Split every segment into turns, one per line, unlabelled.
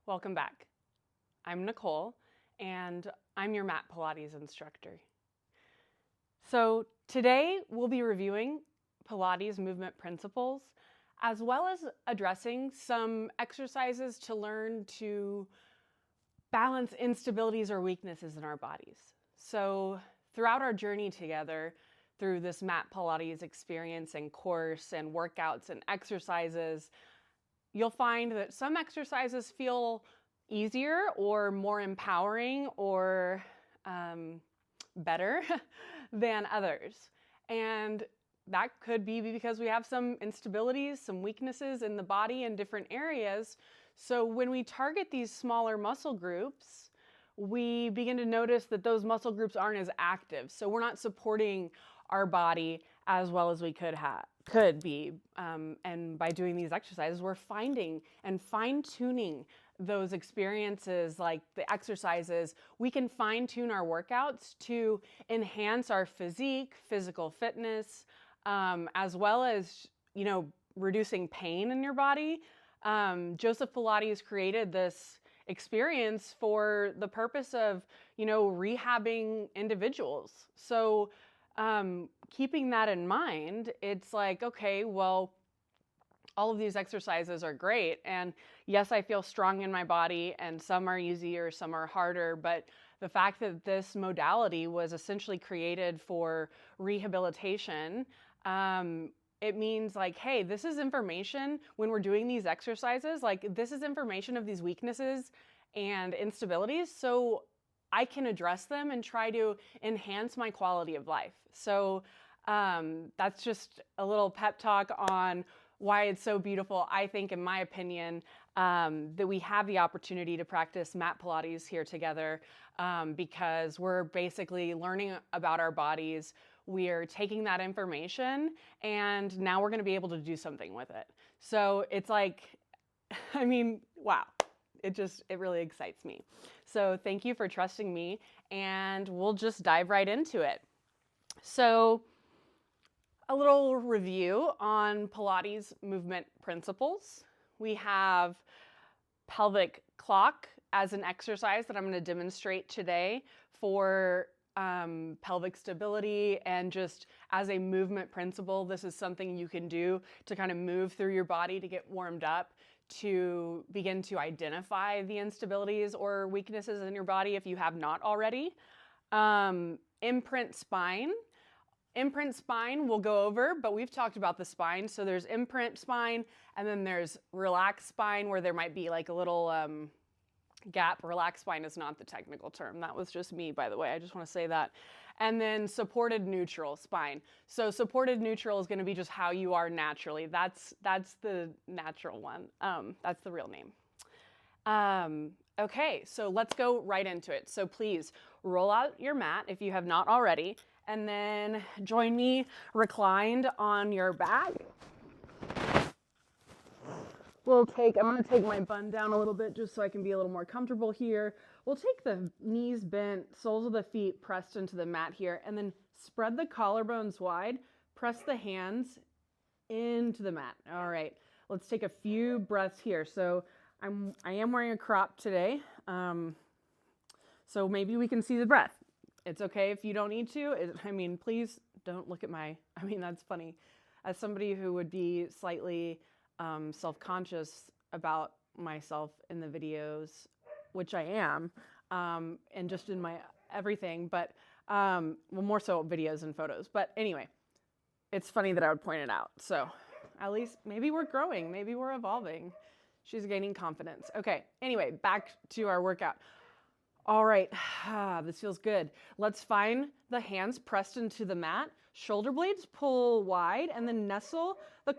Welcome back. I'm Nicole, and I'm your mat Pilates instructor. So today we'll be reviewing Pilates movement principles, as well as addressing some exercises to learn to balance instabilities or weaknesses in our bodies. So throughout our journey together, through this mat Pilates experience and course and workouts and exercises, you'll find that some exercises feel easier or more empowering or better than others. And that could be because we have some instabilities, some weaknesses in the body in different areas. So when we target these smaller muscle groups, we begin to notice that those muscle groups aren't as active. So we're not supporting our body as well as we could be. And by doing these exercises, we're finding and fine-tuning those experiences, like the exercises. We can fine-tune our workouts to enhance our physical fitness, as well as, reducing pain in your body. Joseph Pilates created this experience for the purpose of, rehabbing individuals. So keeping that in mind, it's like, okay, well, all of these exercises are great. And yes, I feel strong in my body, and some are easier, some are harder. But the fact that this modality was essentially created for rehabilitation, it means like, hey, this is information when we're doing these exercises, like this is information of these weaknesses and instabilities. So I can address them and try to enhance my quality of life. So that's just a little pep talk on why it's so beautiful, I think, in my opinion, that we have the opportunity to practice mat Pilates here together, because we're basically learning about our bodies. We're taking that information, and now we're going to be able to do something with it. So it's like, wow. It really excites me. So thank you for trusting me, and we'll just dive right into it. So a little review on Pilates movement principles. We have pelvic clock as an exercise that I'm going to demonstrate today for pelvic stability, and just as a movement principle, this is something you can do to kind of move through your body to get warmed up, to begin to identify the instabilities or weaknesses in your body if you have not already. Imprint spine. Imprint spine we'll go over, but we've talked about the spine. So there's imprint spine, and then there's relaxed spine, where there might be like a little gap. Relaxed spine is not the technical term. That was just me, by the way. I just want to say that. And then supported neutral spine. So supported neutral is going to be just how you are naturally. That's the natural one. That's the real name. Okay, so let's go right into it. So please roll out your mat if you have not already, and then join me reclined on your back. I'm going to take my bun down a little bit just so I can be a little more comfortable here. We'll take the knees bent, soles of the feet pressed into the mat here, and then spread the collarbones wide, press the hands into the mat. All right, let's take a few breaths here. So I am wearing a crop today, so maybe we can see the breath. It's okay if you don't need to. Please don't look at that's funny. As somebody who would be slightly self-conscious about myself in the videos, which I am, and just in my everything, but more so videos and photos. But anyway, it's funny that I would point it out. So at least maybe we're growing, maybe we're evolving. She's gaining confidence. Okay, anyway, back to our workout. All right, this feels good. Let's find the hands pressed into the mat, shoulder blades pull wide, and then nestle the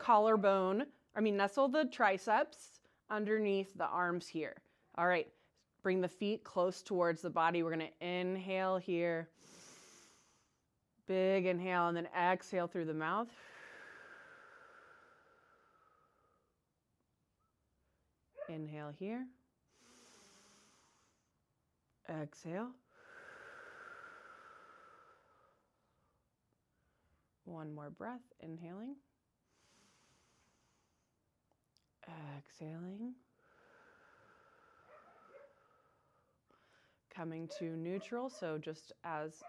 triceps underneath the arms here. All right, bring the feet close towards the body. We're gonna inhale here. Big inhale, and then exhale through the mouth. Inhale here. Exhale. One more breath, inhaling. Exhaling. coming to neutral. So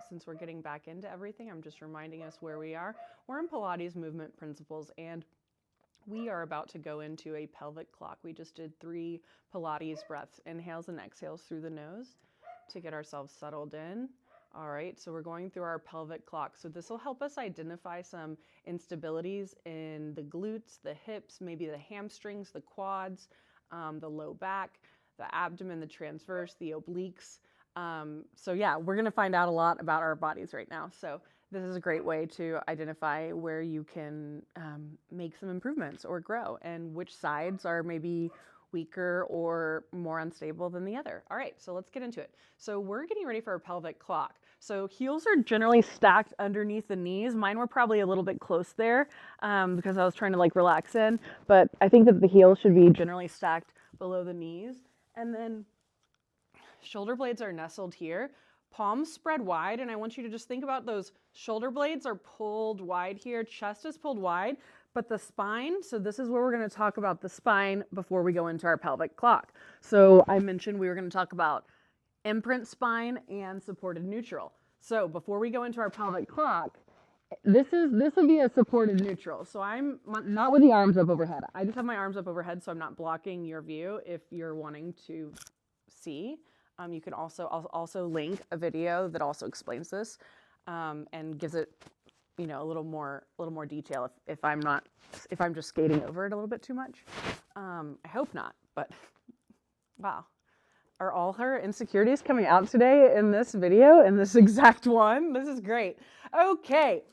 since we're getting back into everything, I'm just reminding us where we are. We're in Pilates movement principles, and we are about to go into a pelvic clock. We just did 3 Pilates breaths, inhales and exhales through the nose to get ourselves settled in. All right, so we're going through our pelvic clock. So this will help us identify some instabilities in the glutes, the hips, maybe the hamstrings, the quads, the low back, the abdomen, the transverse, the obliques. So yeah, we're gonna find out a lot about our bodies right now. So this is a great way to identify where you can make some improvements or grow, and which sides are maybe weaker or more unstable than the other. All right, so let's get into it. So we're getting ready for a pelvic clock. So heels are generally stacked underneath the knees. Mine were probably a little bit close there because I was trying to like relax in, but I think that the heels should be generally stacked below the knees. And then shoulder blades are nestled here. Palms spread wide, and I want you to just think about those shoulder blades are pulled wide here. Chest is pulled wide, but the spine, so this is where we're going to talk about the spine before we go into our pelvic clock. So I mentioned we were going to talk about imprint spine and supported neutral. So before we go into our pelvic clock, this would be a supported neutral. So I'm not with the arms up overhead. I just have my arms up overhead, so I'm not blocking your view if you're wanting to see. You can I'll also link a video that also explains this and gives it, you know, a little more detail if I'm just skating over it a little bit too much. I hope not, but wow. Are all her insecurities coming out today in this video, in this exact one? This is great. Okay,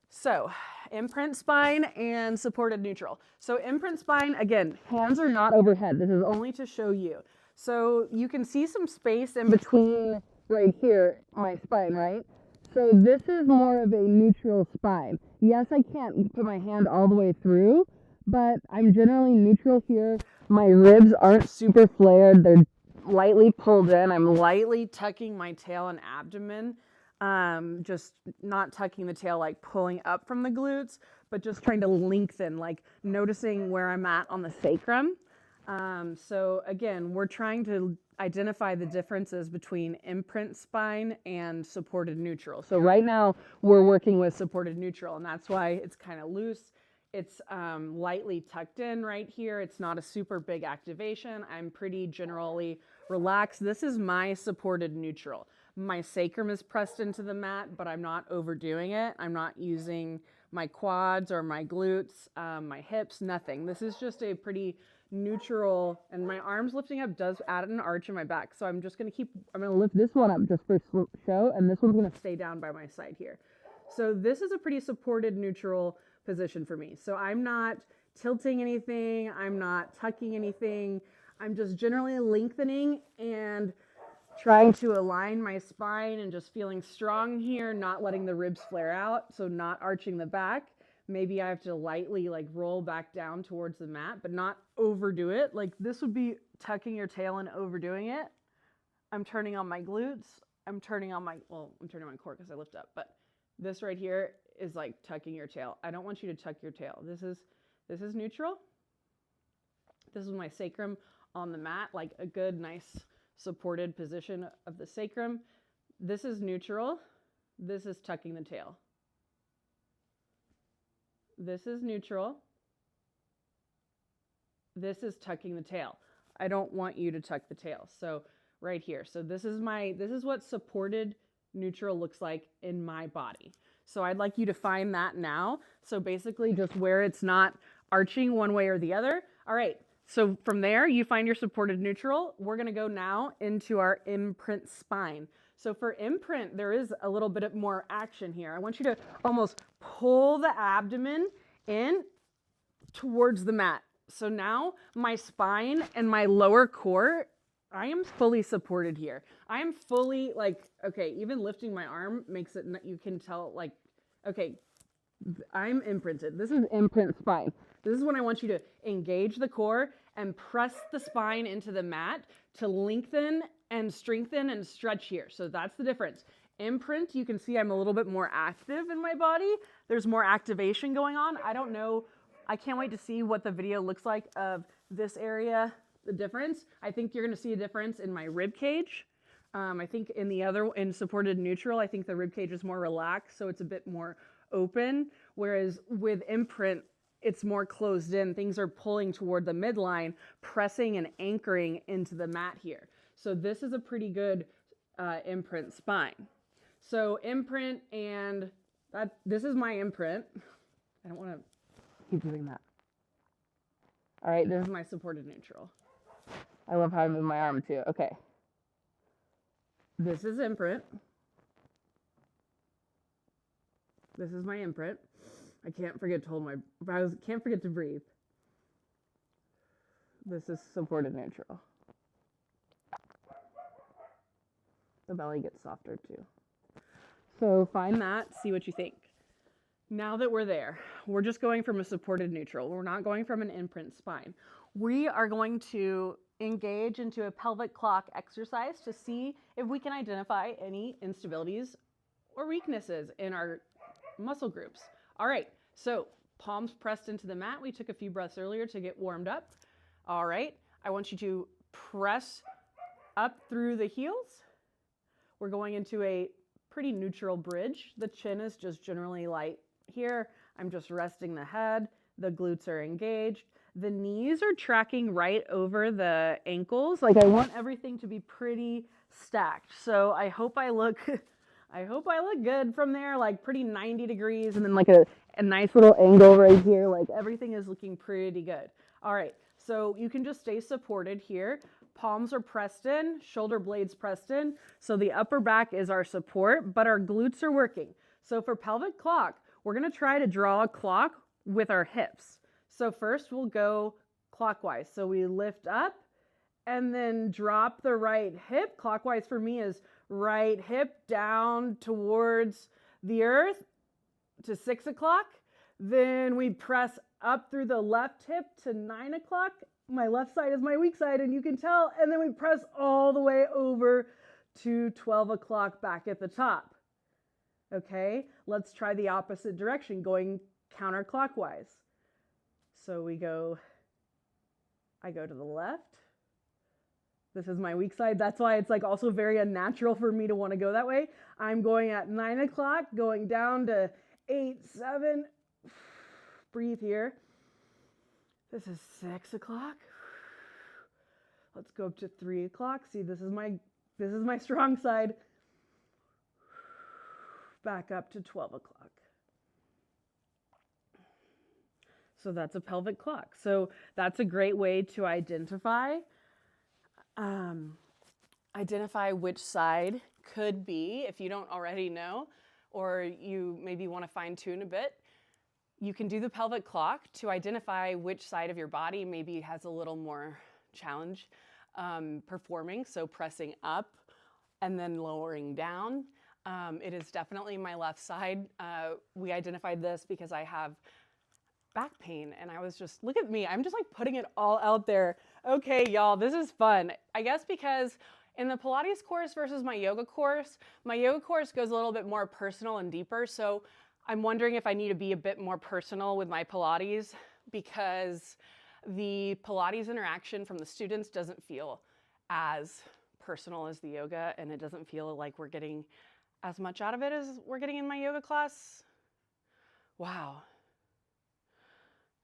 so imprint spine and supported neutral. So imprint spine, again, hands are not overhead. This is only to show you. So you can see some space in between right here, my spine, right? So this is more of a neutral spine. Yes, I can't put my hand all the way through, but I'm generally neutral here. My ribs aren't super flared. They're lightly pulled in. I'm lightly tucking my tail and abdomen, just not tucking the tail, like pulling up from the glutes, but just trying to lengthen, like noticing where I'm at on the sacrum. So again, we're trying to identify the differences between imprint spine and supported neutral. So right now we're working with supported neutral, and that's why it's kind of loose. It's lightly tucked in right here. It's not a super big activation. I'm pretty generally relaxed. This is my supported neutral. My sacrum is pressed into the mat, but I'm not overdoing it. I'm not using my quads or my glutes, my hips, nothing. This is just a pretty neutral, and my arms lifting up does add an arch in my back. So I'm gonna lift this one up just for show, and this one's gonna stay down by my side here. So this is a pretty supported neutral position for me. So I'm not tilting anything, I'm not tucking anything. I'm just generally lengthening and trying to align my spine and just feeling strong here, not letting the ribs flare out, so not arching the back. Maybe I have to lightly like roll back down towards the mat, but not overdo it. Like this would be tucking your tail and overdoing it. I'm turning on my glutes. I'm turning on my core because I lift up, but this right here is like tucking your tail. I don't want you to tuck your tail. This is neutral. This is my sacrum on the mat, like a good, nice supported position of the sacrum. This is neutral. This is tucking the tail. This is neutral. This is tucking the tail. I don't want you to tuck the tail. So right here. So this is what supported neutral looks like in my body. So I'd like you to find that now. So basically just where it's not arching one way or the other. All right. So from there, you find your supported neutral. We're going to go now into our imprint spine. So for imprint, there is a little bit more action here. I want you to almost pull the abdomen in towards the mat. So now my spine and my lower core, I am fully supported here. I am fully like, okay, even lifting my arm makes it, you can tell like, okay, I'm imprinted. This is imprint spine. This is when I want you to engage the core and press the spine into the mat to lengthen and strengthen and stretch here. So that's the difference. Imprint, you can see I'm a little bit more active in my body. There's more activation going on. I don't know. I can't wait to see what the video looks like of this area, the difference. I think you're going to see a difference in my rib cage. I think in supported neutral, I think the rib cage is more relaxed, so it's a bit more open. Whereas with imprint, it's more closed in. Things are pulling toward the midline, pressing and anchoring into the mat here. So this is a pretty good imprint spine. So imprint, and this is my imprint. I don't want to keep doing that. All right, this is my supported neutral. I love how I move my arm too. Okay. This is imprint. This is my imprint. I can't forget to breathe. This is supported neutral. The belly gets softer too. So find that, see what you think. Now that we're there, we're just going from a supported neutral. We're not going from an imprint spine. We are going to engage into a pelvic clock exercise to see if we can identify any instabilities or weaknesses in our muscle groups. All right, so palms pressed into the mat. We took a few breaths earlier to get warmed up. All right, I want you to press up through the heels. We're going into a pretty neutral bridge. The chin is just generally light here. I'm just resting the head. The glutes are engaged. The knees are tracking right over the ankles. Like I want everything to be pretty stacked. So I hope I look good from there, like pretty 90 degrees, and then like a nice little angle right here. Like everything is looking pretty good. All right, so you can just stay supported here. Palms are pressed in, shoulder blades pressed in. So the upper back is our support, but our glutes are working. So for pelvic clock, we're gonna try to draw a clock with our hips. So first we'll go clockwise. So we lift up and then drop the right hip. Clockwise for me is right hip down towards the earth to 6 o'clock. Then we press up through the left hip to 9 o'clock. My left side is my weak side, and you can tell. And then we press all the way over to 12 o'clock back at the top. Okay, let's try the opposite direction, going counterclockwise. So I go to the left. This is my weak side. That's why it's like also very unnatural for me to want to go that way. I'm going at 9 o'clock, going down to 8, 7. Breathe here. This is 6 o'clock. Let's go up to 3 o'clock. See, this is my strong side. Back up to 12 o'clock. So that's a pelvic clock. So that's a great way to identify which side could be, if you don't already know, or you maybe want to fine tune a bit. You can do the pelvic clock to identify which side of your body maybe has a little more challenge performing. So pressing up and then lowering down. It is definitely my left side. We identified this because I have back pain, and I was just, look at me, I'm just like putting it all out there. Okay, y'all, this is fun. I guess because in the Pilates course versus my yoga course goes a little bit more personal and deeper. So I'm wondering if I need to be a bit more personal with my Pilates, because the Pilates interaction from the students doesn't feel as personal as the yoga, and it doesn't feel like we're getting as much out of it as we're getting in my yoga class. Wow.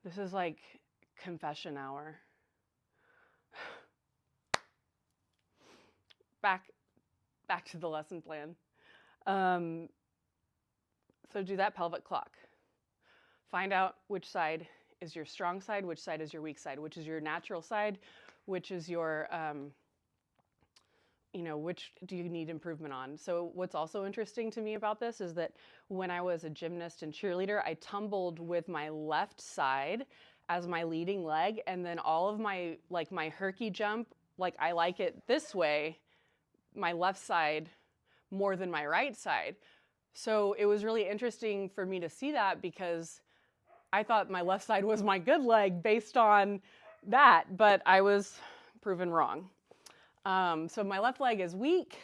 This is like confession hour. Back to the lesson plan. So do that pelvic clock. Find out which side is your strong side, which side is your weak side, which is your natural side, which is your, which do you need improvement on? So what's also interesting to me about this is that when I was a gymnast and cheerleader, I tumbled with my left side as my leading leg, and then all of my herky jump, like I like it this way, my left side more than my right side. So it was really interesting for me to see that, because I thought my left side was my good leg based on that, but I was proven wrong. So my left leg is weak,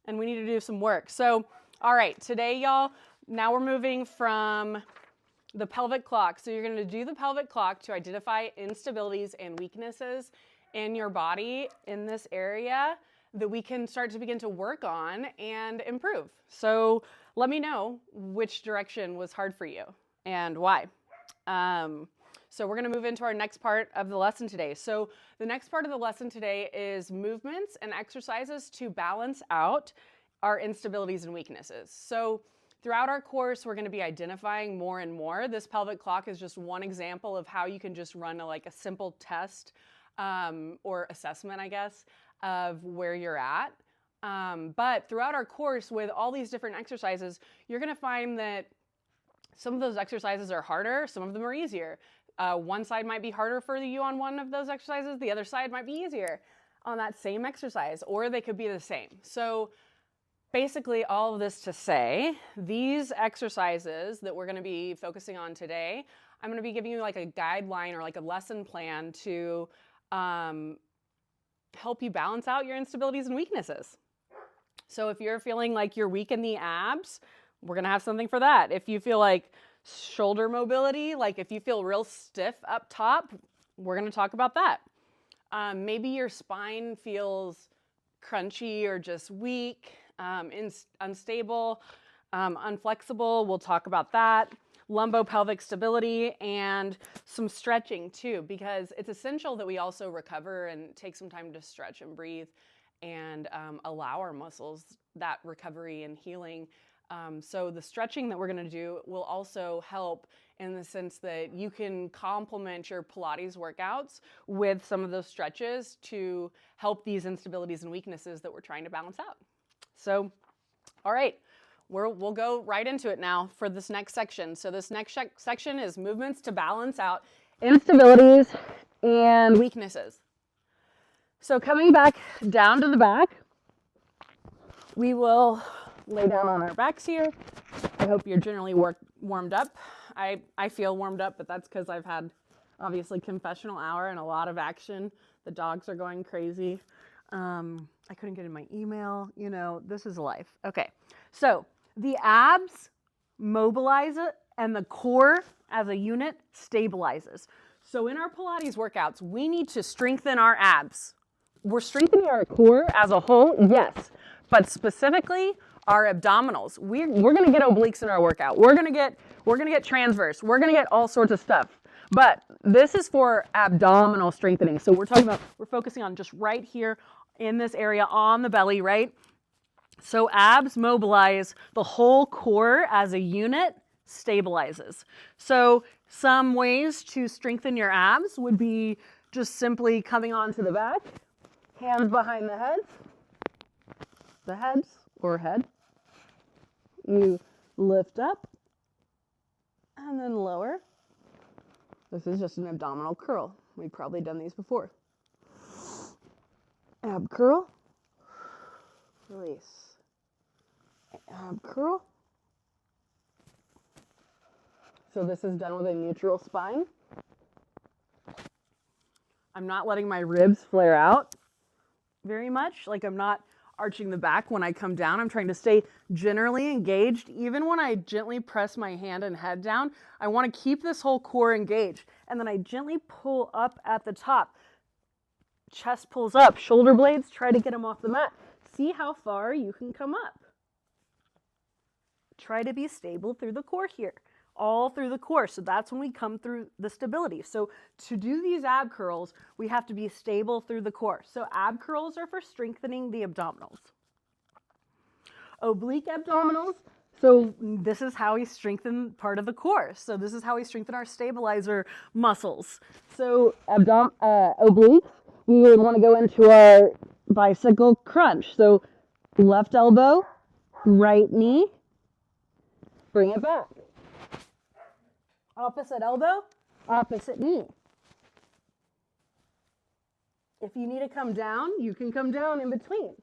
and we need to do some work. So, all right, today, y'all, now we're moving from the pelvic clock. So you're going to do the pelvic clock to identify instabilities and weaknesses in your body in this area. that we can start to begin to work on and improve. So let me know which direction was hard for you and why. So we're going to move into our next part of the lesson today. So the next part of the lesson today is movements and exercises to balance out our instabilities and weaknesses. So throughout our course, we're going to be identifying more and more. This pelvic clock is just one example of how you can just run a simple test or assessment, I guess, of where you're at. But throughout our course with all these different exercises, you're going to find that some of those exercises are harder, some of them are easier. One side might be harder for you on one of those exercises, the other side might be easier on that same exercise, or they could be the same. So basically all of this to say, these exercises that we're going to be focusing on today, I'm going to be giving you like a guideline or like a lesson plan to help you balance out your instabilities and weaknesses. So if you're feeling like you're weak in the abs, we're going to have something for that. If you feel like shoulder mobility, like if you feel real stiff up top, we're going to talk about that. Maybe your spine feels crunchy or just weak, unstable, unflexible. We'll talk about that. Lumbopelvic stability and some stretching too, because it's essential that we also recover and take some time to stretch and breathe and allow our muscles that recovery and healing. So the stretching that we're going to do will also help in the sense that you can complement your Pilates workouts with some of those stretches to help these instabilities and weaknesses that we're trying to balance out. So, all right, we'll go right into it now for this next section. So this next section is movements to balance out instabilities and weaknesses. So coming back down to the back, we will lay down on our backs here. I hope you're generally warmed up. I feel warmed up, but that's because I've had obviously confessional hour and a lot of action. The dogs are going crazy. I couldn't get in my email. You know, this is life. Okay, so the abs mobilize it and the core as a unit stabilizes. So in our Pilates workouts, we need to strengthen our abs. We're strengthening our core as a whole, yes, but specifically our abdominals. We're going to get obliques in our workout. We're going to get transverse. We're going to get all sorts of stuff. But this is for abdominal strengthening. So we're focusing on just right here in this area on the belly, right? So abs mobilize, the whole core as a unit stabilizes. So some ways to strengthen your abs would be just simply coming onto the back, hands behind the head. You lift up and then lower. This is just an abdominal curl. We've probably done these before. Ab curl, release. Ab curl. So this is done with a neutral spine. I'm not letting my ribs flare out very much. Like I'm not arching the back when I come down. I'm trying to stay generally engaged. Even when I gently press my hand and head down, I want to keep this whole core engaged. And then I gently pull up at the top. Chest pulls up, shoulder blades, try to get them off the mat. See how far you can come up. Try to be stable through the core here, all through the core. So that's when we come through the stability. So to do these ab curls, we have to be stable through the core. So ab curls are for strengthening the abdominals. Oblique abdominals, so this is how we strengthen part of the core. So this is how we strengthen our stabilizer muscles. So obliques, we would want to go into our bicycle crunch. So left elbow, right knee, bring it back. Opposite elbow, opposite knee. If you need to come down, you can come down in between.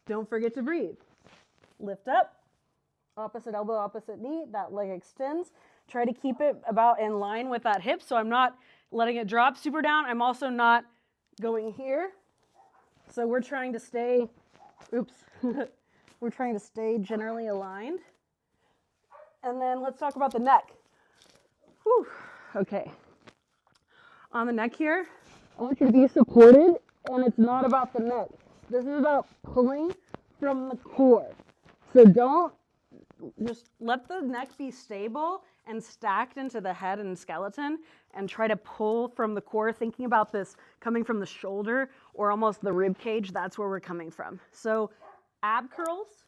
Don't forget to breathe. Lift up, opposite elbow, opposite knee, that leg extends. Try to keep it about in line with that hip, so I'm not letting it drop super down. I'm also not going here. So we're trying to stay, we're trying to stay generally aligned. And then let's talk about the neck. Whew. Okay. On the neck here, I want you to be supported and it's not about the neck. This is about pulling from the core. So don't just let the neck be stable and stacked into the head and skeleton, and try to pull from the core, thinking about this coming from the shoulder or almost the rib cage. That's where we're coming from. So ab curls.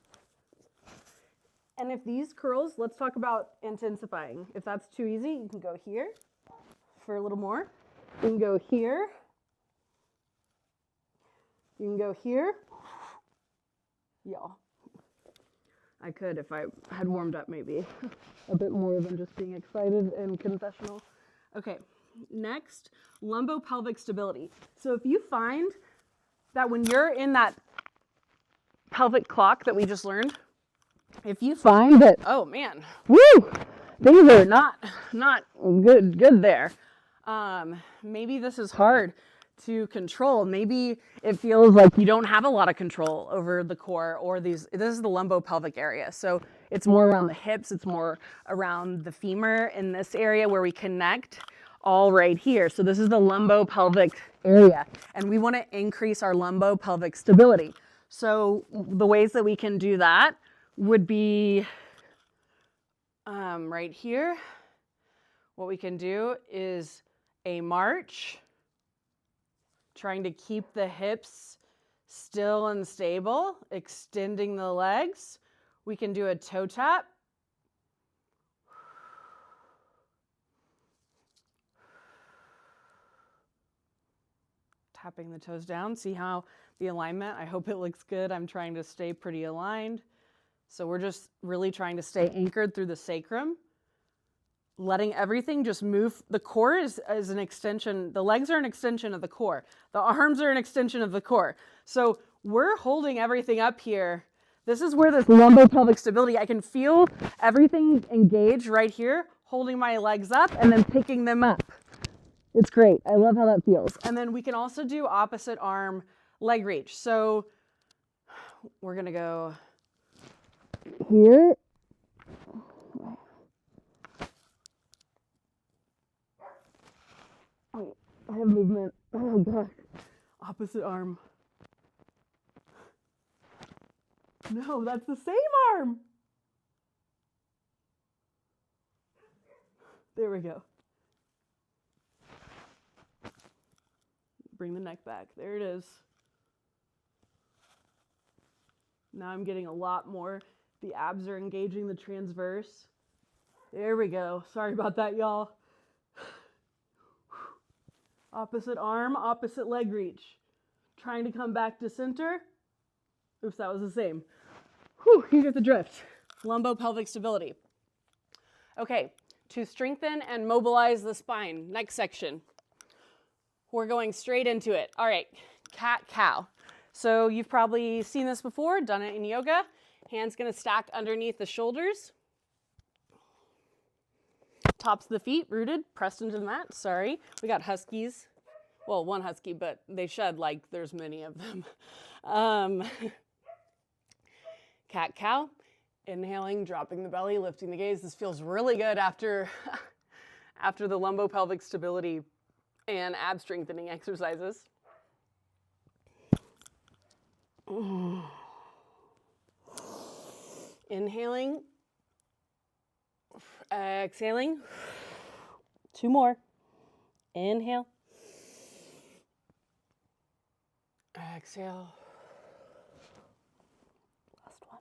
And if these curls, let's talk about intensifying. If that's too easy, you can go here for a little more. You can go here. You can go here. Y'all. I could if I had warmed up maybe a bit more than just being excited and confessional. Okay, next, lumbo-pelvic stability. So if you find that when you're in that pelvic clock that we just learned, if you find that, oh man, woo, things are not good there. Maybe this is hard to control. Maybe it feels like you don't have a lot of control over the core or this is the lumbopelvic area. So it's more around the hips, it's more around the femur in this area where we connect all right here. So this is the lumbopelvic area, and we want to increase our lumbopelvic stability. So the ways that we can do that would be right here. What we can do is a march, trying to keep the hips still and stable, extending the legs. We can do a toe tap. Tapping the toes down. See how the alignment, I hope it looks good. I'm trying to stay pretty aligned. So we're just really trying to stay anchored through the sacrum, letting everything just move. The core is an extension. The legs are an extension of the core. The arms are an extension of the core. So we're holding everything up here. This is where this lumbopelvic stability, I can feel everything engaged right here, holding my legs up and then picking them up. It's great. I love how that feels. And then we can also do opposite arm leg reach. So we're going to go here. Wait, I have movement. Oh gosh. Opposite arm. No, that's the same arm. There we go. Bring the neck back. There it is. Now I'm getting a lot more. The abs are engaging the transverse. There we go. Sorry about that, y'all. Opposite arm, opposite leg reach. Trying to come back to center. Oops, that was the same. Whew, you get the drift. Lumbopelvic stability. Okay, to strengthen and mobilize the spine, next section. We're going straight into it. All right, cat-cow. So you've probably seen this before, done it in yoga. Hands gonna stack underneath the shoulders. Tops of the feet rooted, pressed into the mat. Sorry, we got huskies. Well, one husky, but they shed like there's many of them. Cat-cow. Inhaling, dropping the belly, lifting the gaze. This feels really good after the lumbopelvic stability and ab strengthening exercises. Inhaling, exhaling. 2 more. Inhale. Exhale. Last one.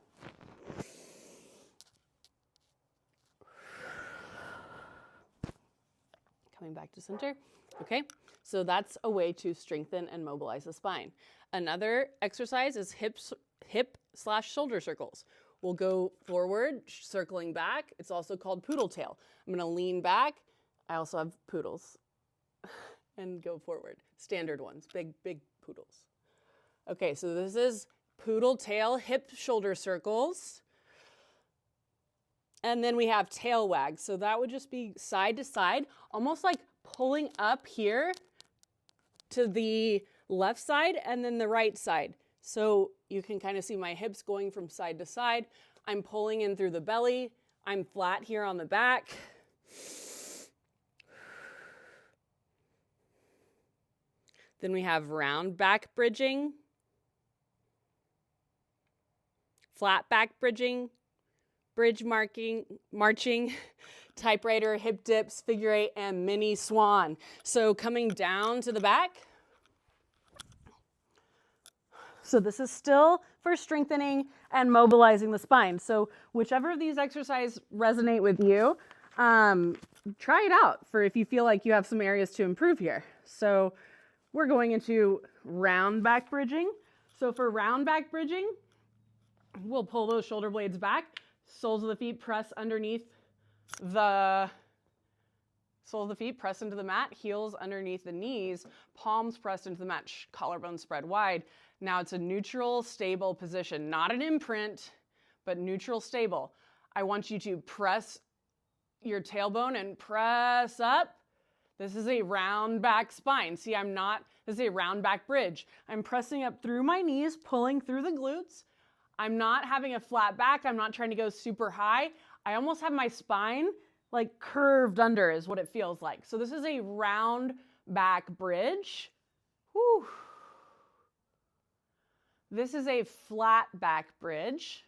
Coming back to center. Okay, so that's a way to strengthen and mobilize the spine. Another exercise is hip/shoulder circles. We'll go forward, circling back. It's also called poodle tail. I'm gonna lean back. I also have poodles. And go forward. Standard ones, big poodles. Okay, so this is poodle tail, hip shoulder circles. And then we have tail wags. So that would just be side to side, almost like pulling up here to the left side and then the right side. So you can kind of see my hips going from side to side. I'm pulling in through the belly. I'm flat here on the back. Then we have round back bridging, flat back bridging, bridge marching, typewriter, hip dips, figure eight, and mini swan. So coming down to the back. So this is still for strengthening and mobilizing the spine. So whichever of these exercises resonate with you, try it out for if you feel like you have some areas to improve here. So we're going into round back bridging. So for round back bridging, we'll pull those shoulder blades back, soles of the feet press underneath the soles of the feet press into the mat, heels underneath the knees, palms pressed into the mat, collarbone spread wide. Now it's a neutral, stable position, not an imprint, but neutral, stable. I want you to press your tailbone and press up. This is a round back spine. See, this is a round back bridge. I'm pressing up through my knees, pulling through the glutes. I'm not having a flat back. I'm not trying to go super high. I almost have my spine like curved under is what it feels like. So this is a round back bridge. Whew. This is a flat back bridge.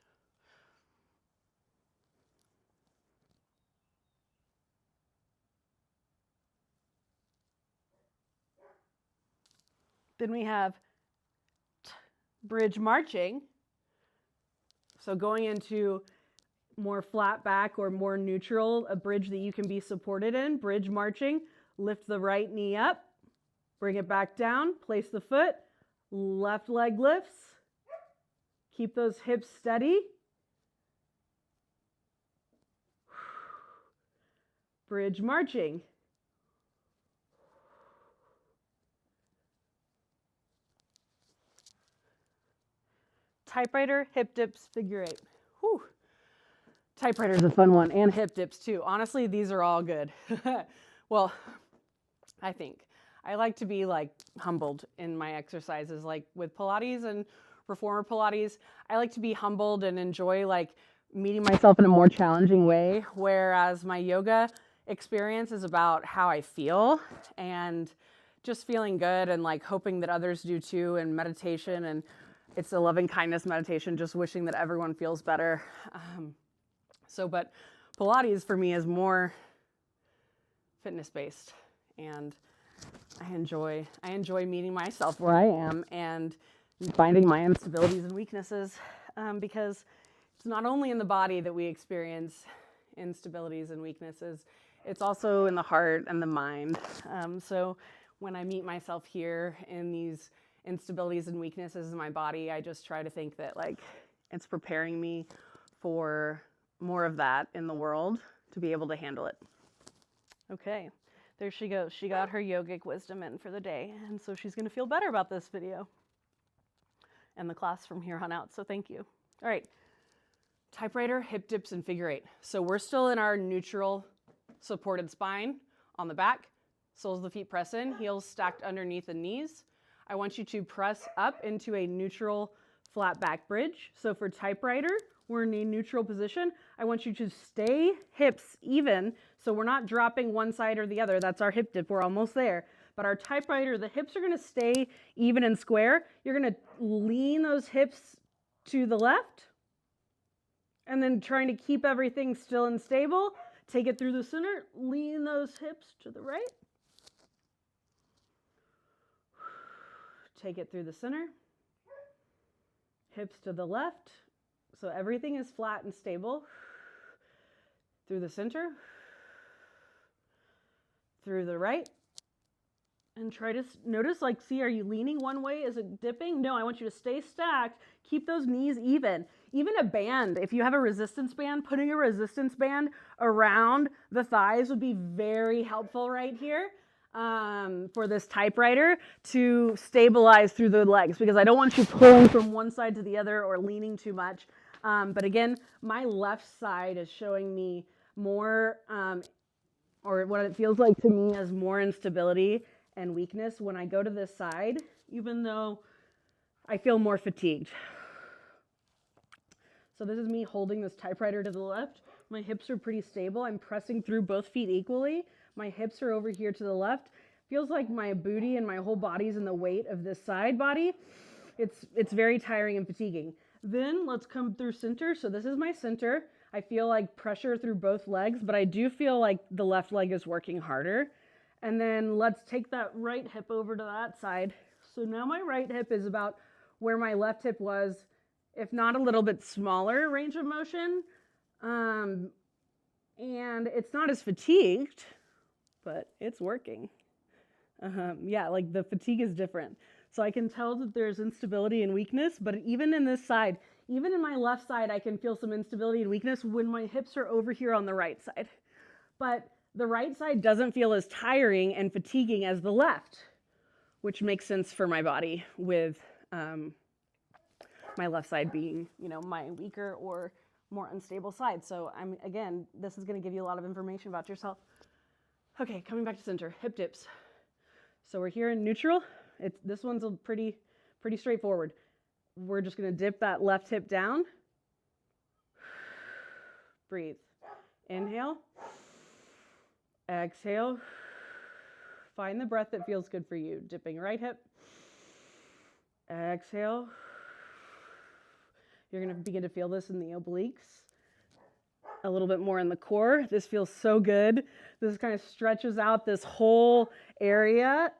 Then we have bridge marching. So going into more flat back or more neutral, a bridge that you can be supported in. Bridge marching, lift the right knee up, bring it back down, place the foot, left leg lifts, keep those hips steady. Bridge marching. Typewriter, hip dips, figure eight. Whew. Typewriter is a fun one, and hip dips too. Honestly, these are all good. Well, I think. I like to be like humbled in my exercises, like with Pilates and reformer Pilates. I like to be humbled and enjoy like meeting myself in a more challenging way, whereas my yoga experience is about how I feel and just feeling good and like hoping that others do too, and meditation, and it's a loving kindness meditation, just wishing that everyone feels better. But Pilates for me is more fitness-based, and I enjoy meeting myself where I am and finding my instabilities and weaknesses, because it's not only in the body that we experience instabilities and weaknesses, it's also in the heart and the mind. So when I meet myself here in these instabilities and weaknesses in my body, I just try to think that like it's preparing me for more of that in the world to be able to handle it. Okay, there she goes. She got her yogic wisdom in for the day, and so she's going to feel better about this video and the class from here on out, so thank you. All right, typewriter, hip dips, and figure eight. So we're still in our neutral supported spine on the back. Soles of the feet press in, heels stacked underneath the knees. I want you to press up into a neutral flat back bridge. So for typewriter, we're in a neutral position. I want you to stay hips even, so we're not dropping one side or the other. That's our hip dip. We're almost there. But our typewriter, the hips are going to stay even and square. You're going to lean those hips to the left, and then trying to keep everything still and stable. Take it through the center. Lean those hips to the right. Take it through the center. Hips to the left. So everything is flat and stable. Through the center. Through the right. And try to notice, like, see, are you leaning one way? Is it dipping? No, I want you to stay stacked. Keep those knees even. Even a band, if you have a resistance band, putting a resistance band around the thighs would be very helpful right here. For this typewriter to stabilize through the legs, because I don't want you pulling from one side to the other or leaning too much. But again, my left side is showing me more, or what it feels like to me as more instability and weakness when I go to this side, even though I feel more fatigued. So this is me holding this typewriter to the left. My hips are pretty stable. I'm pressing through both feet equally. My hips are over here to the left. feels like my booty and my whole body's in the weight of this side body. It's very tiring and fatiguing. Then let's come through center. So this is my center. I feel like pressure through both legs, but I do feel like the left leg is working harder. And then let's take that right hip over to that side. So now my right hip is about where my left hip was, if not a little bit smaller range of motion. And it's not as fatigued, but it's working. Yeah, like the fatigue is different. So I can tell that there's instability and weakness, but even in this side, even in my left side, I can feel some instability and weakness when my hips are over here on the right side. But the right side doesn't feel as tiring and fatiguing as the left, which makes sense for my body with my left side being, my weaker or more unstable side. So again, this is going to give you a lot of information about yourself. Okay, coming back to center, hip dips. So we're here in neutral. This one's pretty straightforward. We're just going to dip that left hip down. Breathe. Inhale. Exhale. Find the breath that feels good for you. Dipping right hip. Exhale. You're going to begin to feel this in the obliques. A little bit more in the core. This feels so good. This kind of stretches out this whole area.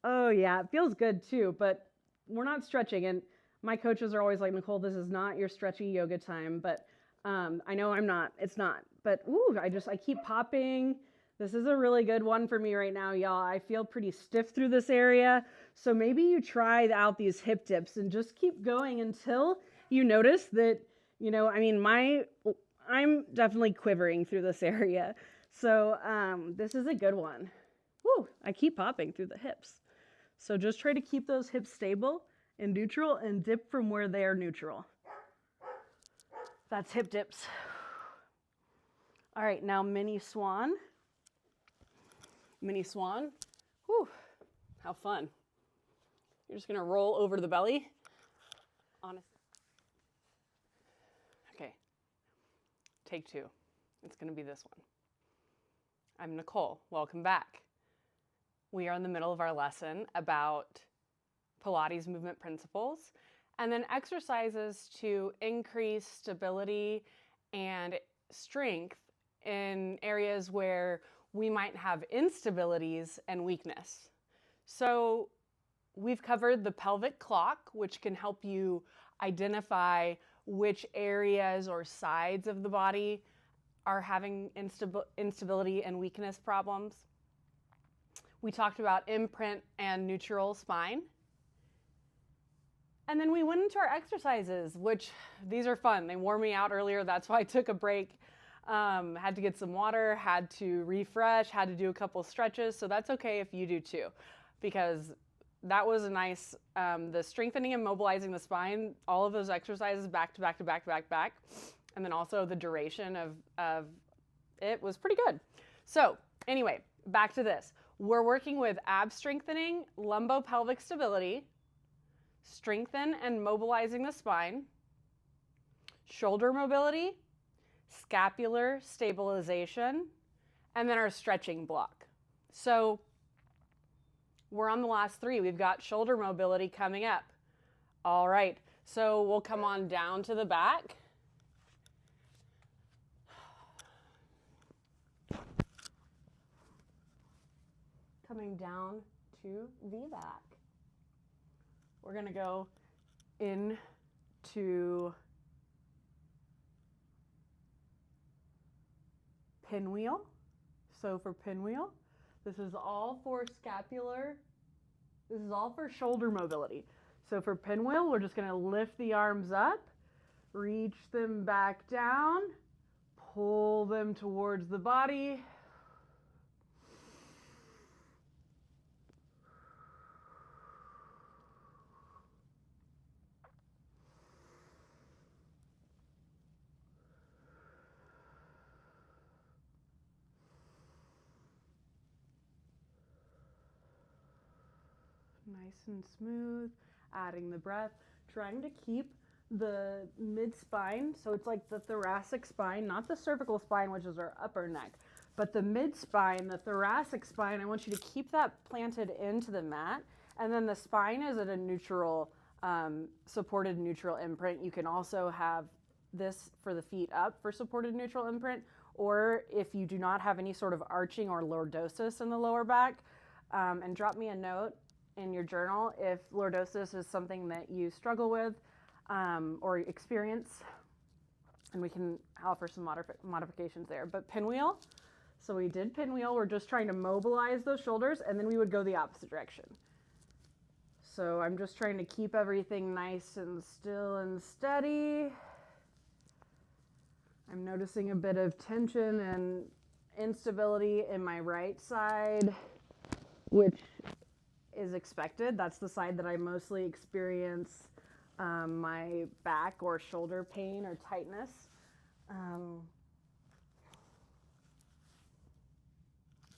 Oh yeah, it feels good too, but we're not stretching. And my coaches are always like, Nicole, this is not your stretchy yoga time, but I know I'm not, it's not, but ooh, I keep popping. This is a really good one for me right now, y'all. I feel pretty stiff through this area. So maybe you try out these hip dips and just keep going until you notice that, I'm definitely quivering through this area. So this is a good one. Woo, I keep popping through the hips. So just try to keep those hips stable and neutral and dip from where they are neutral. That's hip dips. All right, now mini swan. Mini swan. Whew, how fun. You're just gonna roll over the belly. Honestly. Okay, take two. It's gonna be this one. I'm Nicole, welcome back. We are in the middle of our lesson about Pilates movement principles and then exercises to increase stability and strength in areas where we might have instabilities and weakness. So we've covered the pelvic clock, which can help you identify which areas or sides of the body are having instability and weakness problems. We talked about imprint and neutral spine. And then we went into our exercises, which these are fun. They wore me out earlier. That's why I took a break. Had to get some water, had to refresh, had to do a couple stretches. So that's okay if you do too, because that was a nice, the strengthening and mobilizing the spine, all of those exercises back to back to back to back back. And then also the duration of it was pretty good. So anyway, back to this. We're working with ab strengthening, lumbopelvic stability, strengthen and mobilizing the spine, shoulder mobility, scapular stabilization, and then our stretching block. So we're on the last three. We've got shoulder mobility coming up. All right, so we'll come on down to the back. Coming down to the back. We're gonna go into pinwheel. So for pinwheel, this is all for scapular, this is all for shoulder mobility. So for pinwheel, we're just gonna lift the arms up, reach them back down, pull them towards the body. Nice and smooth, adding the breath, trying to keep the mid spine, so it's like the thoracic spine, not the cervical spine, which is our upper neck. But the mid spine, the thoracic spine, I want you to keep that planted into the mat. And then the spine is at a neutral, supported neutral imprint. You can also have this for the feet up for supported neutral imprint, or if you do not have any sort of arching or lordosis in the lower back, and drop me a note in your journal if lordosis is something that you struggle with or experience, and we can offer some modifications there. But pinwheel, so we did pinwheel. We're just trying to mobilize those shoulders, and then we would go the opposite direction. So I'm just trying to keep everything nice and still and steady. I'm noticing a bit of tension and instability in my right side, which is expected. That's the side that I mostly experience my back or shoulder pain or tightness.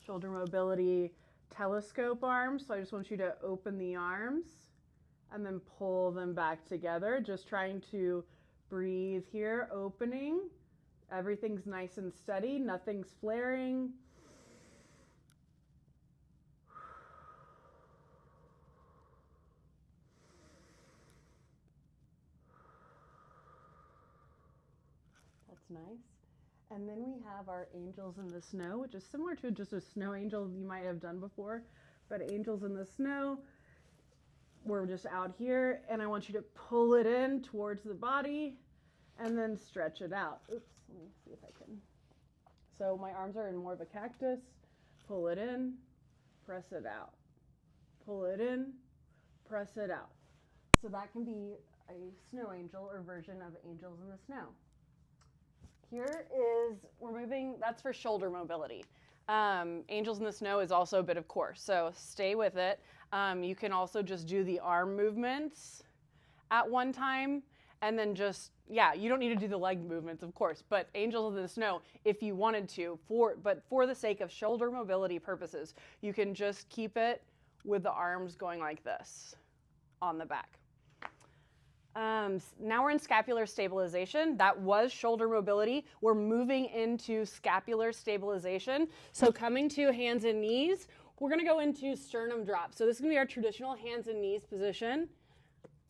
Shoulder mobility, telescope arms. So I just want you to open the arms and then pull them back together. Just trying to breathe here, opening. Everything's nice and steady, nothing's flaring. That's nice. And then we have our angels in the snow, which is similar to just a snow angel you might have done before. But angels in the snow, we're just out here, and I want you to pull it in towards the body and then stretch it out. Oops, let me see if I can. So my arms are in more of a cactus. Pull it in, press it out. Pull it in, press it out. So that can be a snow angel or version of angels in the snow. Here is, we're moving, that's for shoulder mobility. Angels in the snow is also a bit of core, so stay with it. You can also just do the arm movements at one time, and then just, yeah, you don't need to do the leg movements, of course, but angels in the snow, if you wanted to, but for the sake of shoulder mobility purposes, you can just keep it with the arms going like this on the back. Now we're in scapular stabilization. That was shoulder mobility. We're moving into scapular stabilization. So coming to hands and knees, we're gonna go into sternum drop. So this is gonna be our traditional hands and knees position.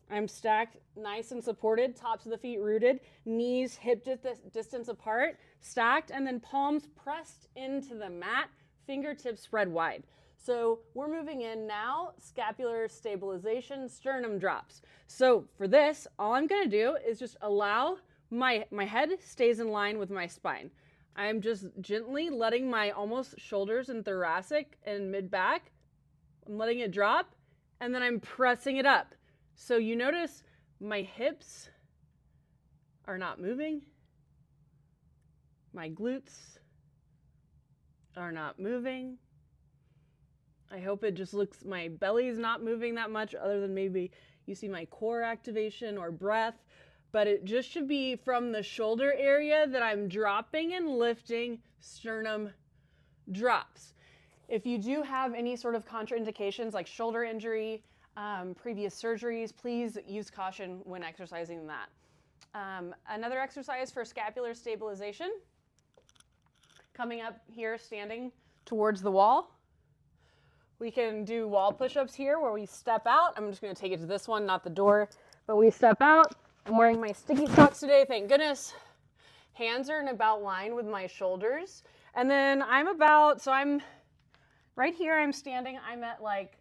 I'm stacked nice and supported, tops of the feet rooted, knees hip distance apart, stacked, and then palms pressed into the mat, fingertips spread wide. So we're moving in now, scapular stabilization, sternum drops. So for this, all I'm gonna do is just allow my head stays in line with my spine. I'm just gently letting my almost shoulders and thoracic and mid-back, I'm letting it drop, and then I'm pressing it up. So you notice my hips are not moving. My glutes are not moving. I hope it just looks, my belly's not moving that much other than maybe you see my core activation or breath, but it just should be from the shoulder area that I'm dropping and lifting, sternum drops. If you do have any sort of contraindications like shoulder injury, previous surgeries, please use caution when exercising that. Another exercise for scapular stabilization, coming up here, standing towards the wall. We can do wall push-ups here where we step out. I'm just gonna take it to this one, not the door, but we step out. I'm wearing my sticky socks today, thank goodness. Hands are in about line with my shoulders. And then I'm right here, I'm standing, I'm at like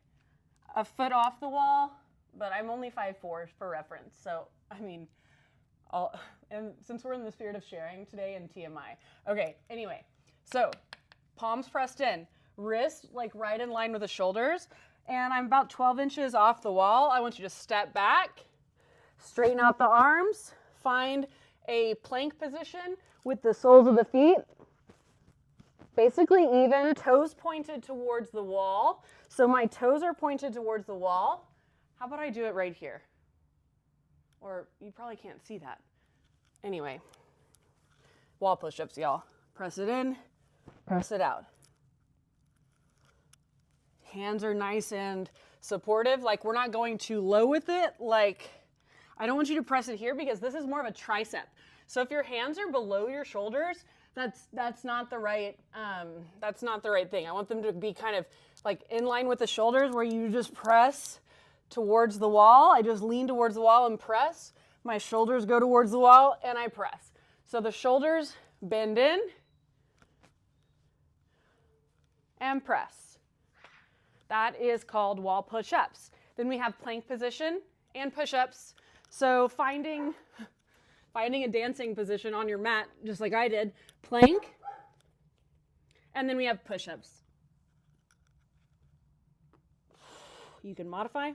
a foot off the wall, but I'm only 5'4" for reference. So, I mean, and since we're in the spirit of sharing today and TMI. Okay, anyway, so palms pressed in. Wrist like right in line with the shoulders, and I'm about 12 inches off the wall. I want you to step back, straighten out the arms, find a plank position with the soles of the feet, basically even, toes pointed towards the wall. So my toes are pointed towards the wall. How about I do it right here? Or you probably can't see that. Anyway, wall push-ups, y'all. Press it in, press it out. Hands are nice and supportive, like we're not going too low with it. Like, I don't want you to press it here because this is more of a tricep. So if your hands are below your shoulders, That's not the right thing. I want them to be kind of like in line with the shoulders, where you just press towards the wall. I just lean towards the wall and press. My shoulders go towards the wall and I press. So the shoulders bend in and press. That is called wall push-ups. Then we have plank position and push-ups. So finding a dancing position on your mat, just like I did, plank, and then we have push-ups. You can modify.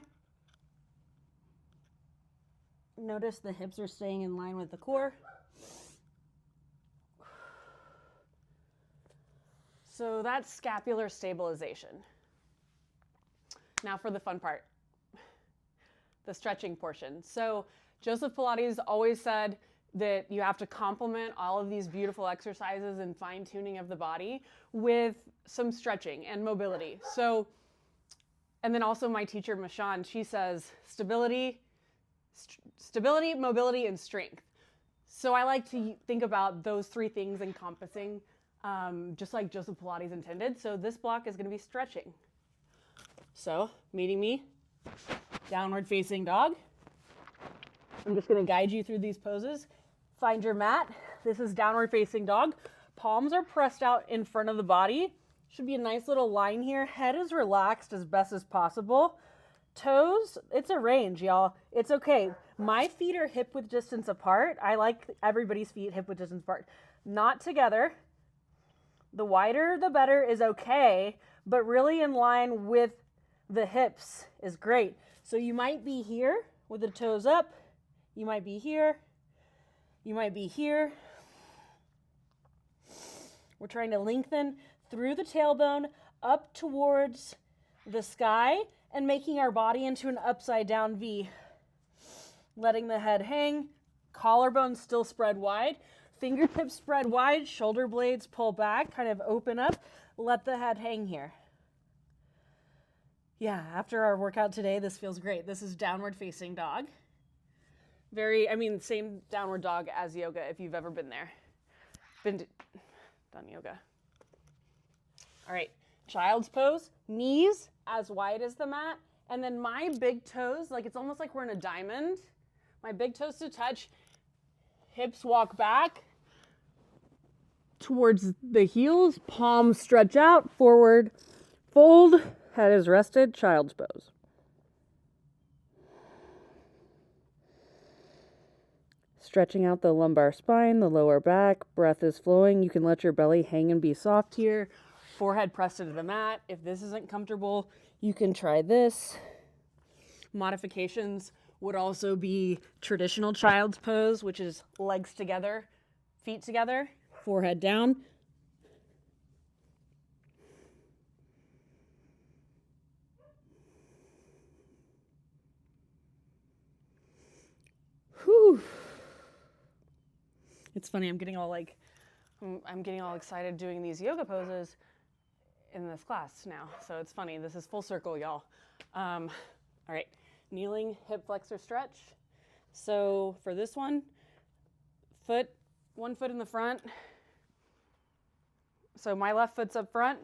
Notice the hips are staying in line with the core. So that's scapular stabilization. Now for the fun part, the stretching portion. So Joseph Pilates always said that you have to complement all of these beautiful exercises and fine-tuning of the body with some stretching and mobility. So, and then also my teacher, Mashan, she says stability, mobility, and strength. So I like to think about those three things encompassing, just like Joseph Pilates intended. So this block is going to be stretching. So meeting me, downward facing dog. I'm just going to guide you through these poses. Find your mat. This is downward facing dog. Palms are pressed out in front of the body. Should be a nice little line here. Head is relaxed as best as possible. Toes, it's a range, y'all. It's okay. My feet are hip width distance apart. I like everybody's feet hip width distance apart. Not together. The wider, the better is okay, but really in line with the hips is great. So you might be here with the toes up. You might be here. You might be here. We're trying to lengthen through the tailbone up towards the sky and making our body into an upside down V. Letting the head hang, collarbones still spread wide, fingertips spread wide, shoulder blades pull back, kind of open up, let the head hang here. Yeah, after our workout today, this feels great. This is downward facing dog. Same downward dog as yoga if you've ever been there. Done yoga. All right, child's pose, knees as wide as the mat, and then my big toes, like it's almost like we're in a diamond. My big toes to touch, hips walk back towards the heels, palms stretch out, forward, fold, head is rested, child's pose. Stretching out the lumbar spine, the lower back, breath is flowing. You can let your belly hang and be soft here. Forehead pressed into the mat. If this isn't comfortable, you can try this. Modifications would also be traditional child's pose, which is legs together, feet together, forehead down. Whew. It's funny, I'm getting all excited doing these yoga poses in this class now. So it's funny, this is full circle, y'all. All right, kneeling hip flexor stretch. So for this one foot in the front. So my left foot's up front.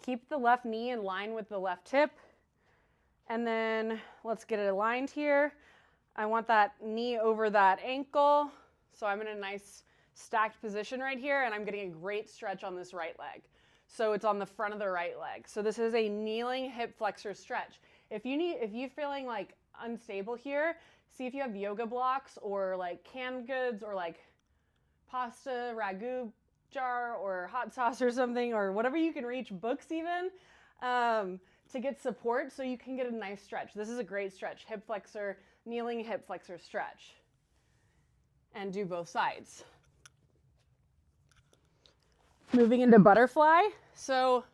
Keep the left knee in line with the left hip. And then let's get it aligned here. I want that knee over that ankle. So I'm in a nice stacked position right here, and I'm getting a great stretch on this right leg. So it's on the front of the right leg. So this is a kneeling hip flexor stretch. If you're feeling like unstable here, see if you have yoga blocks or like canned goods or like pasta, ragu jar or hot sauce or something, or whatever you can reach, books even, to get support so you can get a nice stretch. This is a great stretch, hip flexor, kneeling hip flexor stretch. And do both sides. Moving into butterfly. So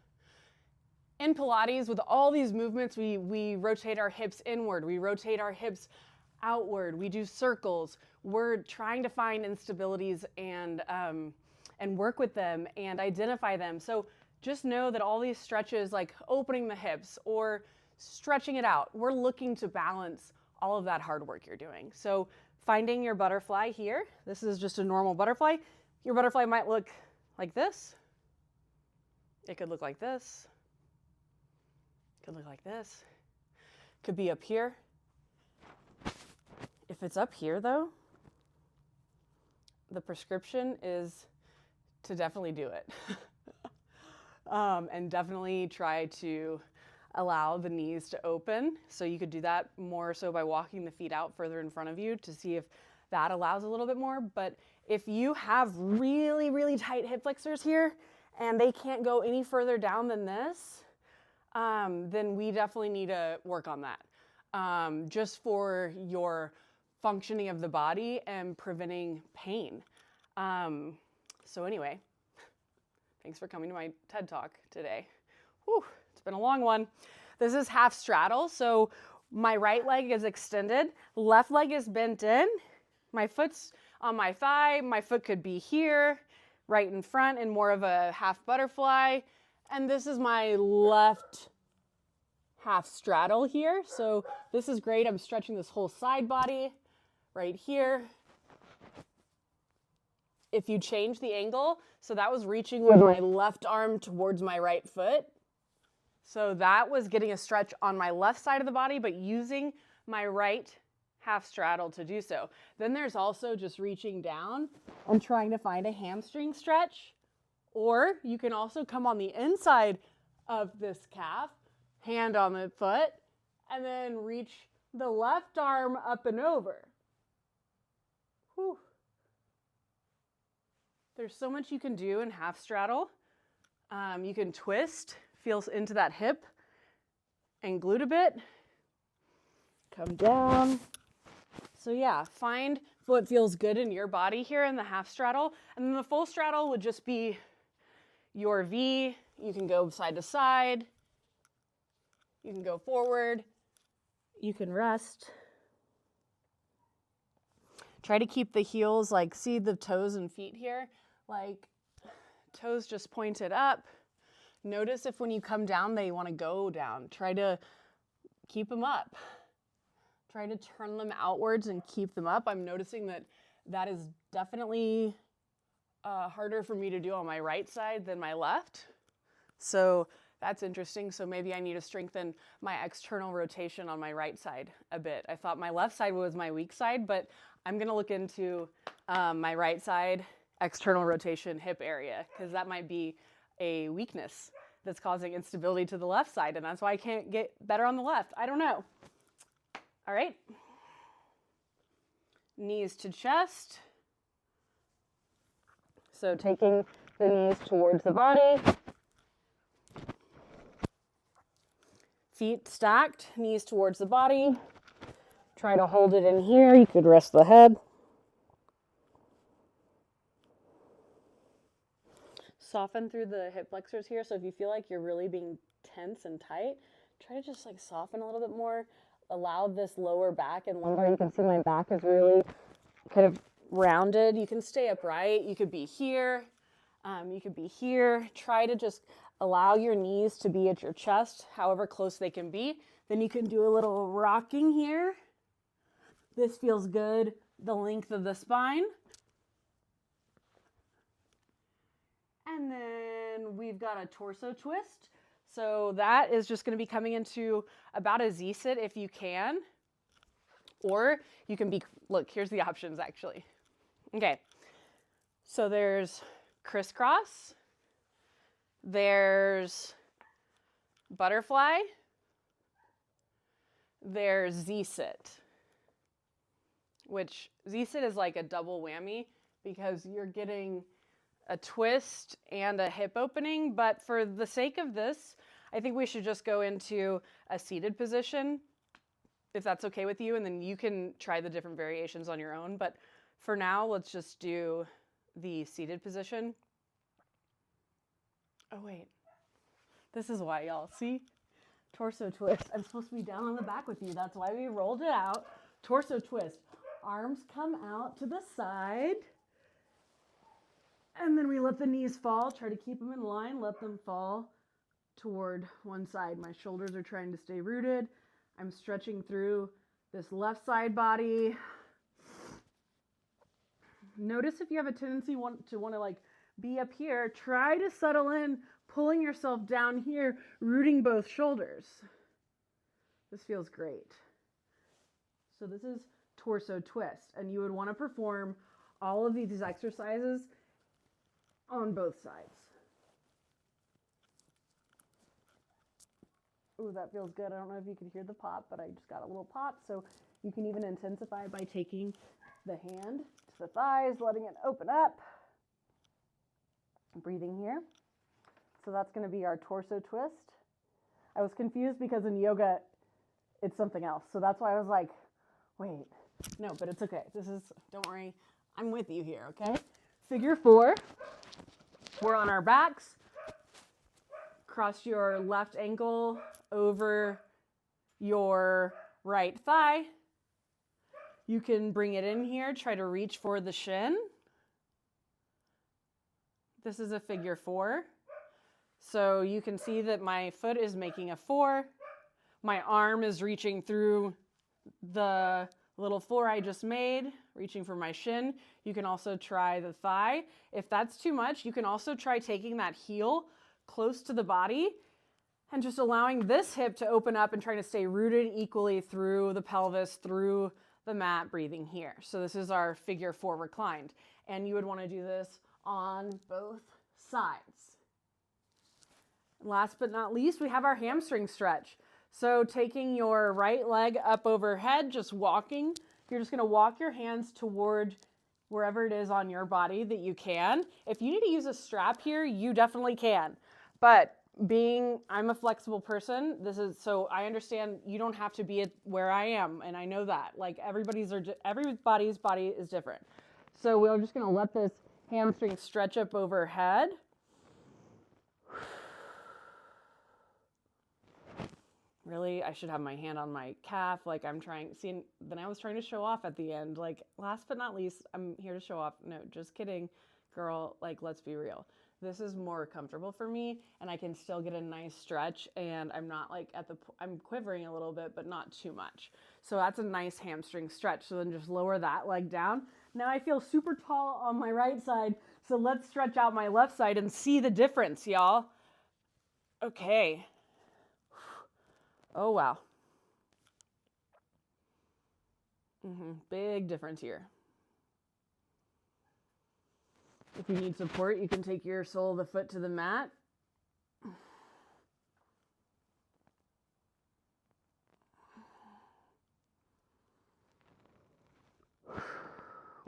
in Pilates, with all these movements, we rotate our hips inward, we rotate our hips outward, we do circles. We're trying to find instabilities and work with them and identify them. So just know that all these stretches, like opening the hips or stretching it out, we're looking to balance all of that hard work you're doing. So finding your butterfly here. This is just a normal butterfly. Your butterfly might look like this. It could look like this. It could look like this. It could be up here. If it's up here though, the prescription is to definitely do it. And definitely try to allow the knees to open. So you could do that more so by walking the feet out further in front of you to see if that allows a little bit more. But if you have really, really tight hip flexors here and they can't go any further down than this, then we definitely need to work on that, just for your functioning of the body and preventing pain. So anyway, thanks for coming to my TED Talk today. Whew, it's been a long one. This is half straddle. So my right leg is extended, left leg is bent in, my foot's on my thigh, my foot could be here, right in front in more of a half butterfly. And this is my left half straddle here. So this is great. I'm stretching this whole side body right here. If you change the angle, so that was reaching with my left arm towards my right foot. So that was getting a stretch on my left side of the body, but using my right half straddle to do so. Then there's also just reaching down and trying to find a hamstring stretch. Or you can also come on the inside of this calf, hand on the foot, and then reach the left arm up and over. Whew. There's so much you can do in half straddle. You can twist, feels into that hip and glute a bit. Come down. So yeah, find what feels good in your body here in the half straddle. And then the full straddle would just be your V. You can go side to side. You can go forward. You can rest. Try to keep the heels, like see the toes and feet here, like toes just pointed up. Notice if when you come down, they want to go down. Try to keep them up. Try to turn them outwards and keep them up. I'm noticing that that is definitely harder for me to do on my right side than my left. So that's interesting. So maybe I need to strengthen my external rotation on my right side a bit. I thought my left side was my weak side, but I'm going to look into my right side external rotation hip area, because that might be a weakness that's causing instability to the left side, and that's why I can't get better on the left. I don't know. All right. Knees to chest. So taking the knees towards the body. Feet stacked, knees towards the body. Try to hold it in here. You could rest the head. Soften through the hip flexors here. So if you feel like you're really being tense and tight, try to just like soften a little bit more. Allow this lower back and lumbar. You can see my back is really kind of rounded. You can stay upright. You could be here. You could be here. Try to just allow your knees to be at your chest, however close they can be. Then you can do a little rocking here. This feels good. The length of the spine. And then we've got a torso twist. So that is just going to be coming into about a Z-sit if you can. Or you can be, look, here's the options actually. Okay, so there's crisscross. There's butterfly. There's Z-sit, which Z-sit is like a double whammy because you're getting a twist and a hip opening, but for the sake of this, I think we should just go into a seated position, if that's okay with you, and then you can try the different variations on your own. But for now, let's just do the seated position. Oh wait, this is why, y'all, see? Torso twist. I'm supposed to be down on the back with you. That's why we rolled it out. Torso twist. Arms come out to the side. And then we let the knees fall. Try to keep them in line. Let them fall toward one side. My shoulders are trying to stay rooted. I'm stretching through this left side body. Notice if you have a tendency to want to like be up here, try to settle in, pulling yourself down here, rooting both shoulders. This feels great. So this is torso twist, and you would want to perform all of these exercises on both sides. Ooh, that feels good. I don't know if you could hear the pop, but I just got a little pop. So you can even intensify by taking the hand to the thighs, letting it open up. Breathing here. So that's going to be our torso twist. I was confused because in yoga, it's something else. So that's why I was like, wait, no, but it's okay. Don't worry, I'm with you here, okay? Figure 4. We're on our backs. Cross your left ankle over your right thigh. You can bring it in here, try to reach for the shin. This is a figure 4. So you can see that my foot is making a 4. My arm is reaching through the little 4 I just made, reaching for my shin. You can also try the thigh. If that's too much, you can also try taking that heel close to the body and just allowing this hip to open up and trying to stay rooted equally through the pelvis, through the mat, breathing here. So this is our figure 4 reclined. And you would want to do this on both sides. Last but not least, we have our hamstring stretch. So taking your right leg up overhead, just walking, you're just going to walk your hands toward wherever it is on your body that you can. If you need to use a strap here, you definitely can. But I'm a flexible person, so I understand you don't have to be where I am, and I know that. Like everybody's body is different. So we're just going to let this hamstring stretch up overhead. Really, I should have my hand on my calf, like then I was trying to show off at the end. Like, last but not least, I'm here to show off. No, just kidding, girl, like, let's be real. This is more comfortable for me, and I can still get a nice stretch, and I'm not like I'm quivering a little bit, but not too much. So that's a nice hamstring stretch. So then just lower that leg down. Now I feel super tall on my right side, so let's stretch out my left side and see the difference, y'all. Okay. Oh, wow. Big difference here. If you need support, you can take your sole of the foot to the mat.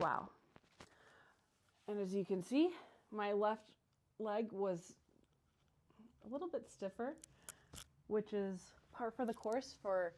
Wow. And as you can see, my left leg was a little bit stiffer, which is par for the course for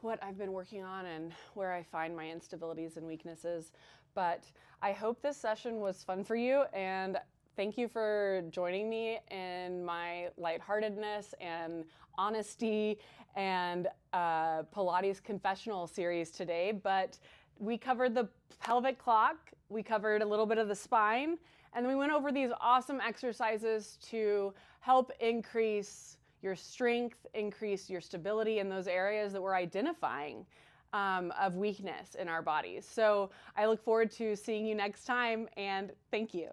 what I've been working on and where I find my instabilities and weaknesses. But I hope this session was fun for you, and thank you for joining me in my lightheartedness and honesty and Pilates confessional series today. But we covered the pelvic clock, we covered a little bit of the spine, and we went over these awesome exercises to help increase your strength, increase your stability in those areas that we're identifying of weakness in our bodies. So I look forward to seeing you next time, and thank you.